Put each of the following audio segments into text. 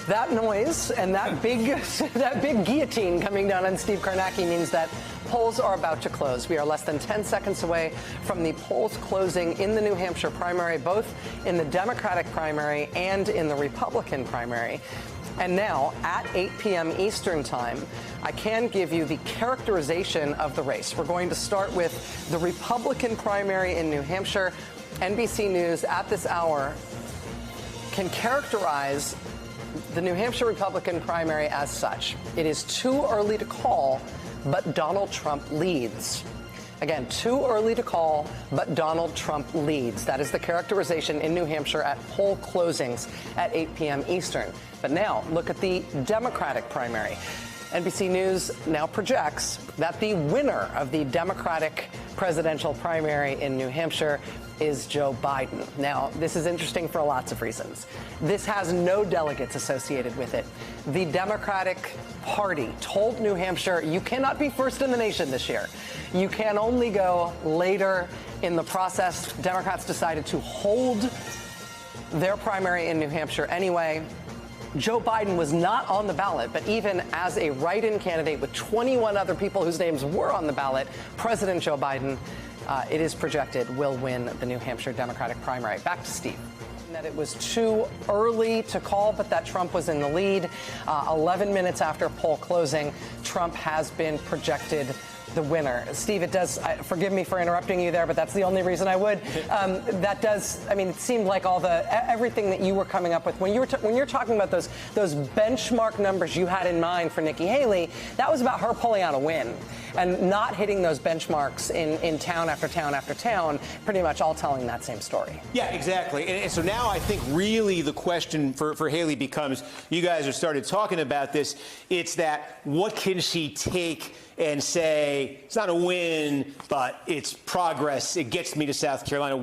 That noise and that big guillotine coming down on Steve Kornacki means that polls are about to close. We are less than 10 seconds away from the polls closing in the New Hampshire primary, both in the Democratic primary and in the Republican primary. And now, at 8 p.m. Eastern time, I can give you the characterization of the race. We're going to start with the Republican primary in New Hampshire. NBC News at this hour can characterize the New Hampshire Republican primary as such. It is too early to call, but Donald Trump leads. Again, too early to call, but Donald Trump leads. That is the characterization in New Hampshire at poll closings at 8 p.m. Eastern. But now, look at the Democratic primary. NBC News now projects that the winner of the Democratic presidential primary in New Hampshire is Joe Biden. Now, this is interesting for lots of reasons. This has no delegates associated with it. The Democratic Party told New Hampshire, you cannot be first in the nation this year. You can only go later in the process. Democrats decided to hold their primary in New Hampshire anyway. Joe Biden was not on the ballot, but even as a write-in candidate with 21 other people whose names were on the ballot, President Joe Biden, it is projected, will win the New Hampshire Democratic primary. Back to Steve. That it was too early to call, but that Trump was in the lead. 11 minutes after poll closing, Trump has been projected the winner. Steve, it does, forgive me for interrupting you there, but that's the only reason I would. That does, I mean, it seemed like everything that you were coming up with, when you're talking about those benchmark numbers you had in mind for Nikki Haley, that was about her pulling out a win and not hitting those benchmarks in town after town after town, pretty much all telling that same story. Yeah, exactly. And so now I think really the question for Haley becomes, you guys have started talking about this, it's that what can she take and say, it's not a win, but it's progress. It gets me to South Carolina.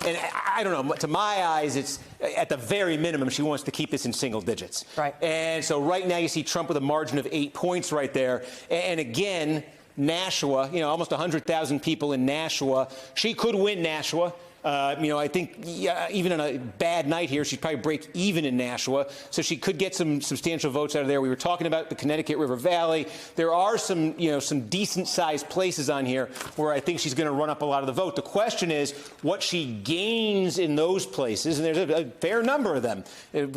And I don't know, to my eyes, it's at the very minimum, she wants to keep this in single digits. Right. And so right now you see Trump with a margin of 8 points right there. And again, Nashua, almost 100,000 people in Nashua. She could win Nashua. I think even on a bad night here, she'd probably break even in Nashua. So she could get some substantial votes out of there. We were talking about the Connecticut River Valley. There are some decent-sized places on here where I think she's going to run up a lot of the vote. The question is what she gains in those places, and there's a fair number of them,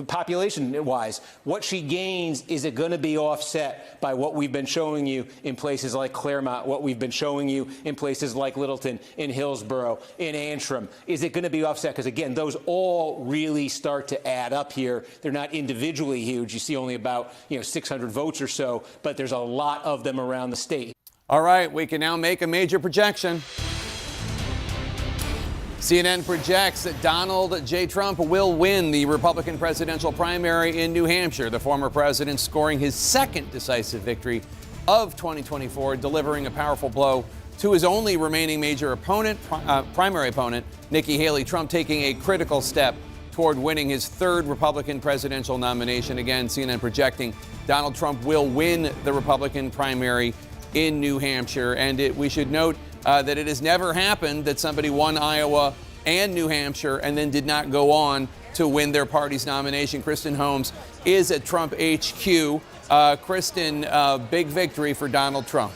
population-wise. What she gains, is it going to be offset by what we've been showing you in places like Claremont, what we've been showing you in places like Littleton, in Hillsborough, in Antrim? Is it going to be offset? Because, again, those all really start to add up here. They're not individually huge. You see only about 600 votes or so, but there's a lot of them around the state. All right, we can now make a major projection. CNN projects that Donald J. Trump will win the Republican presidential primary in New Hampshire. The former president scoring his second decisive victory of 2024, delivering a powerful blow to his only remaining major opponent, primary opponent, Nikki Haley. Trump taking a critical step toward winning his third Republican presidential nomination. Again, CNN projecting Donald Trump will win the Republican primary in New Hampshire. And we should note that it has never happened that somebody won Iowa and New Hampshire and then did not go on to win their party's nomination. Kristen Holmes is at Trump HQ. Kristen, big victory for Donald Trump.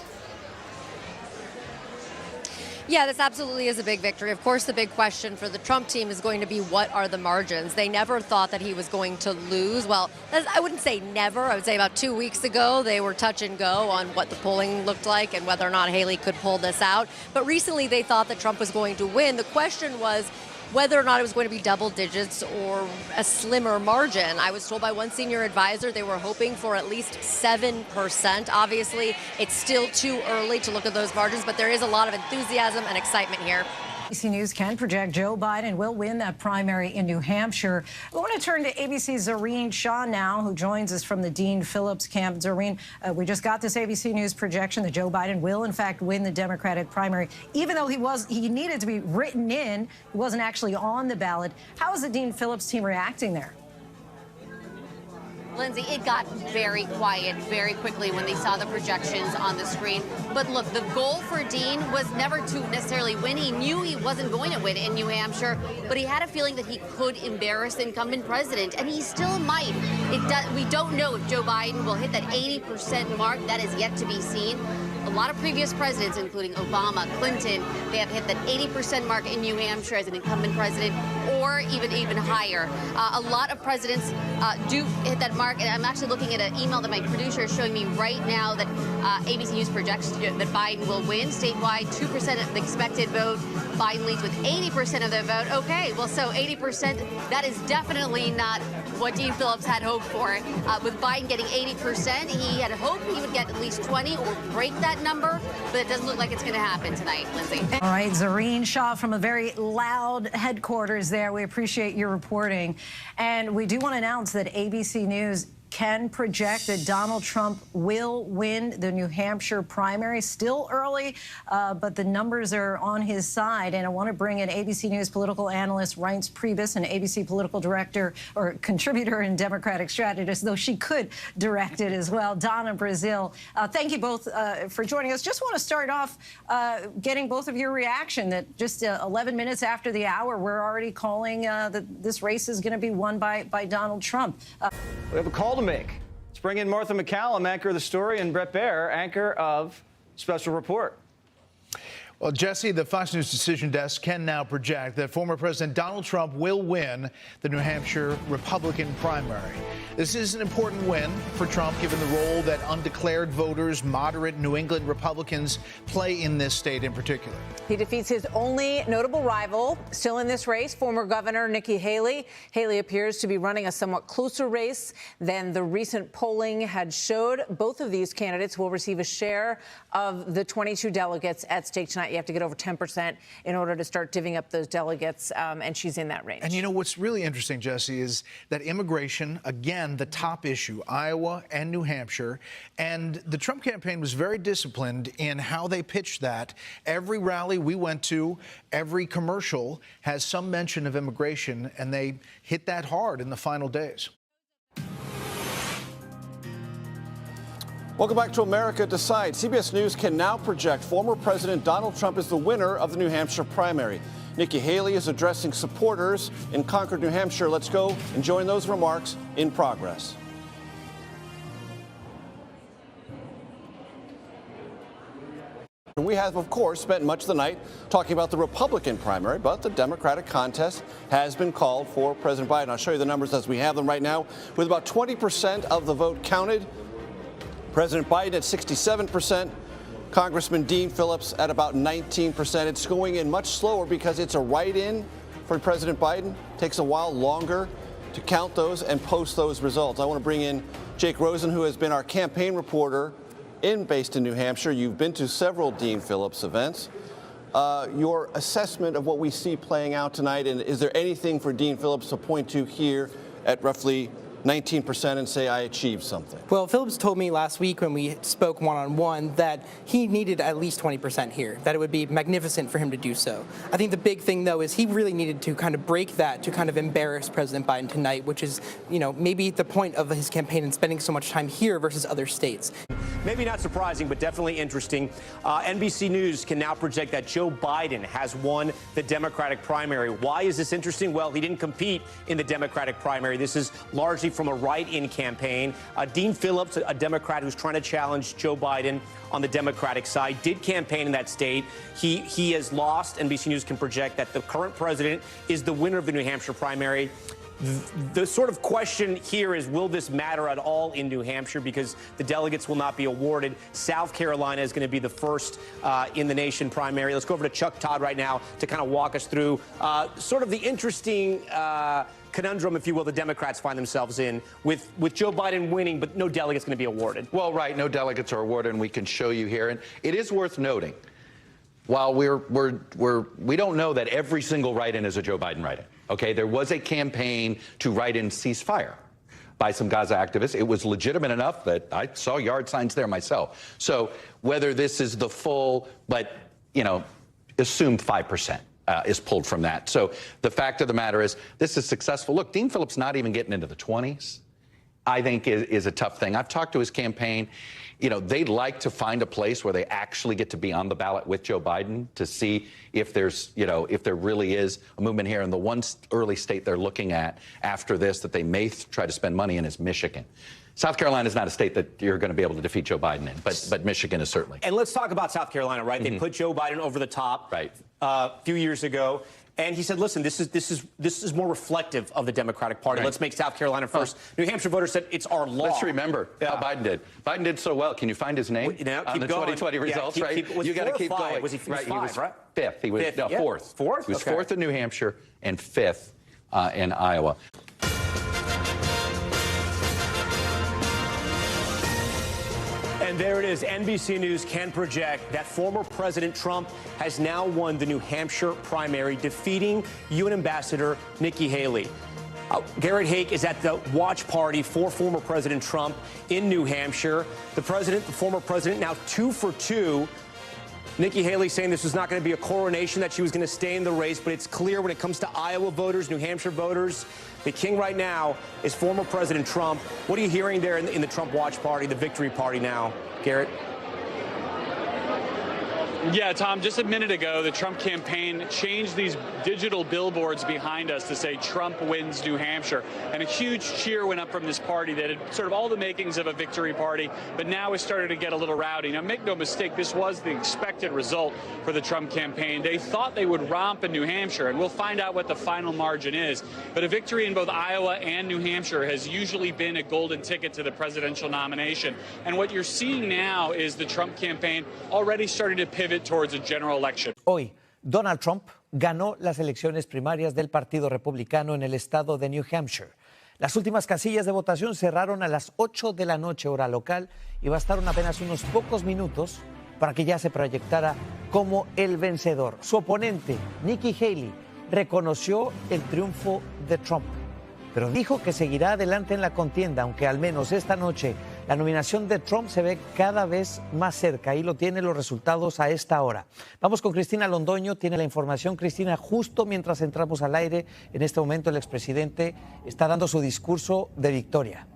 Yeah, this absolutely is a big victory. Of course, the big question for the Trump team is going to be, what are the margins? They never thought that he was going to lose. Well, I wouldn't say never. I would say about 2 weeks ago, they were touch and go on what the polling looked like and whether or not Haley could pull this out. But recently, they thought that Trump was going to win. The question was whether or not it was going to be double digits or a slimmer margin. I was told by one senior advisor they were hoping for at least 7%. Obviously, it's still too early to look at those margins, but there is a lot of enthusiasm and excitement here. ABC News can project Joe Biden will win that primary in New Hampshire. We want to turn to ABC's Zareen Shah now, who joins us from the Dean Phillips camp. Zareen, we just got this ABC News projection that Joe Biden will, in fact, win the Democratic primary, even though he needed to be written in. He wasn't actually on the ballot. How is the Dean Phillips team reacting there? Lindsay, it got very quiet very quickly when they saw the projections on the screen. But look, the goal for Dean was never to necessarily win. He knew he wasn't going to win in New Hampshire, but he had a feeling that he could embarrass the incumbent president, and he still might. We don't know if Joe Biden will hit that 80% mark. That is yet to be seen. A lot of previous presidents, including Obama, Clinton, they have hit that 80% mark in New Hampshire as an incumbent president, or even higher. A lot of presidents do hit that mark, and I'm actually looking at an email that my producer is showing me right now that ABC News projects that Biden will win statewide, 2% of the expected vote. Biden leads with 80% of the vote. Okay, well, so 80%, that is definitely not what Dean Phillips had hoped for. With Biden getting 80%, he had hoped he would get at least 20 or break that number, but it doesn't look like it's going to happen tonight, Lindsay. All right, Zareen Shah from a very loud headquarters there. We appreciate your reporting. And we do want to announce that ABC News can project that Donald Trump will win the New Hampshire primary. Still early, but the numbers are on his side. And I want to bring in ABC News political analyst Reince Priebus and ABC political director or contributor and Democratic strategist, though she could direct it as well, Donna Brazile. Thank you both for joining us. Just want to start off getting both of your reaction that just 11 minutes after the hour, we're already calling that this race is going to be won by Donald Trump. We have a call to make. Let's bring in Martha McCallum, anchor of The Story, and Brett Baer, anchor of Special Report. Well, Jesse, the Fox News decision desk can now project that former President Donald Trump will win the New Hampshire Republican primary. This is an important win for Trump, given the role that undeclared voters, moderate New England Republicans, play in this state in particular. He defeats his only notable rival still in this race, former Governor Nikki Haley. Haley appears to be running a somewhat closer race than the recent polling had showed. Both of these candidates will receive a share of the 22 delegates at stake tonight. You have to get over 10% in order to start divvying up those delegates, and she's in that range. And you know what's really interesting, Jesse, is that immigration, again, the top issue, Iowa and New Hampshire, and the Trump campaign was very disciplined in how they pitched that. Every rally we went to, every commercial has some mention of immigration, and they hit that hard in the final days. Welcome back to America Decides. CBS News can now project former President Donald Trump is the winner of the New Hampshire primary. Nikki Haley is addressing supporters in Concord, New Hampshire. Let's go and join those remarks in progress. We have, of course, spent much of the night talking about the Republican primary, but the Democratic contest has been called for President Biden. I'll show you the numbers as we have them right now. With about 20% of the vote counted, President Biden at 67%, Congressman Dean Phillips at about 19%. It's going in much slower because it's a write-in for President Biden. It takes a while longer to count those and post those results. I want to bring in Jake Rosen, who has been our campaign reporter based in New Hampshire. You've been to several Dean Phillips events. Your assessment of what we see playing out tonight, and is there anything for Dean Phillips to point to here at roughly 19% and say I achieved something? Well, Phillips told me last week when we spoke one-on-one that he needed at least 20% here, that it would be magnificent for him to do so. I think the big thing, though, is he really needed to kind of break that to kind of embarrass President Biden tonight, which is, you know, maybe the point of his campaign and spending so much time here versus other states. Maybe not surprising, but definitely interesting. NBC News can now project that Joe Biden has won the Democratic primary. Why is this interesting? Well, he didn't compete in the Democratic primary. This is largely from a write-in campaign. Dean Phillips, a Democrat who's trying to challenge Joe Biden on the Democratic side, did campaign in that state. He has lost. NBC News can project that the current president is the winner of the New Hampshire primary. The sort of question here is, will this matter at all in New Hampshire? Because the delegates will not be awarded. South Carolina is going to be the first in the nation primary. Let's go over to Chuck Todd right now to kind of walk us through sort of the interesting conundrum, if you will, the Democrats find themselves in with Joe Biden winning, but no delegates going to be awarded. Well, right, no delegates are awarded, and we can show you here. And it is worth noting, while we don't know that every single write-in is a Joe Biden write-in. Okay, there was a campaign to write in ceasefire by some Gaza activists. It was legitimate enough that I saw yard signs there myself. So whether this is the full, but, you know, assumed 5% is pulled from that. So the fact of the matter is, this is successful. Look, Dean Phillips not even getting into the 20s. I think is a tough thing. I've talked to his campaign. You know, they'd like to find a place where they actually get to be on the ballot with Joe Biden to see if there's, you know, if there really is a movement here. And the one early state they're looking at after this that they may try to spend money in is Michigan. South Carolina is not a state that you're going to be able to defeat Joe Biden in, but Michigan is certainly. And let's talk about South Carolina, right? They put Joe Biden over the top a few years ago. And he said, listen, this is more reflective of the Democratic Party. Let's make South Carolina first. New Hampshire voters said it's our law. Let's remember how Biden did. Biden did so well. Can you find his name on the 2020 results, right? You got to keep going. Was he five, right? Fifth. He was fourth. Fourth? He was fourth in New Hampshire and fifth in Iowa. And there it is. NBC News can project that former President Trump has now won the New Hampshire primary, defeating UN Ambassador Nikki Haley. Garrett Haake is at the watch party for former President Trump in New Hampshire. The former president, now 2 for 2. Nikki Haley saying this was not going to be a coronation, that she was going to stay in the race. But it's clear when it comes to Iowa voters, New Hampshire voters, the king right now is former President Trump. What are you hearing there in the Trump watch party, the victory party now, Garrett? Yeah, Tom, just a minute ago, the Trump campaign changed these digital billboards behind us to say Trump wins New Hampshire. And a huge cheer went up from this party that had sort of all the makings of a victory party, but now it started to get a little rowdy. Now, make no mistake, this was the expected result for the Trump campaign. They thought they would romp in New Hampshire, and we'll find out what the final margin is. But a victory in both Iowa and New Hampshire has usually been a golden ticket to the presidential nomination. And what you're seeing now is the Trump campaign already starting to pivot towards a general election. Hoy, Donald Trump ganó las elecciones primarias del Partido Republicano en el estado de New Hampshire. Las últimas casillas de votación cerraron a las 8 de la noche hora local y bastaron apenas unos pocos minutos para que ya se proyectara como el vencedor. Su oponente, Nikki Haley, reconoció el triunfo de Trump, pero dijo que seguirá adelante en la contienda, aunque al menos esta noche la nominación de Trump se ve cada vez más cerca. Ahí lo tienen los resultados a esta hora. Vamos con Cristina Londoño, tiene la información. Cristina, justo mientras entramos al aire, en este momento el expresidente está dando su discurso de victoria.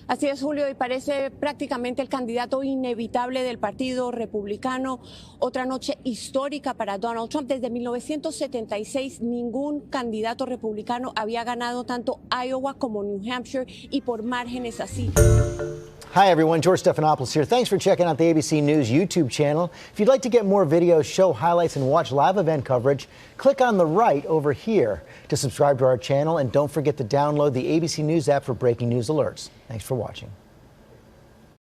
Así es, Julio, y parece prácticamente el candidato inevitable del Partido Republicano. Otra noche histórica para Donald Trump. Desde 1976 ningún candidato republicano había ganado tanto Iowa como New Hampshire y por márgenes así. Hi, everyone. George Stephanopoulos here. Thanks for checking out the ABC News YouTube channel. If you'd like to get more videos, show highlights, and watch live event coverage, click on the right over here to subscribe to our channel. And don't forget to download the ABC News app for breaking news alerts. Thanks for watching.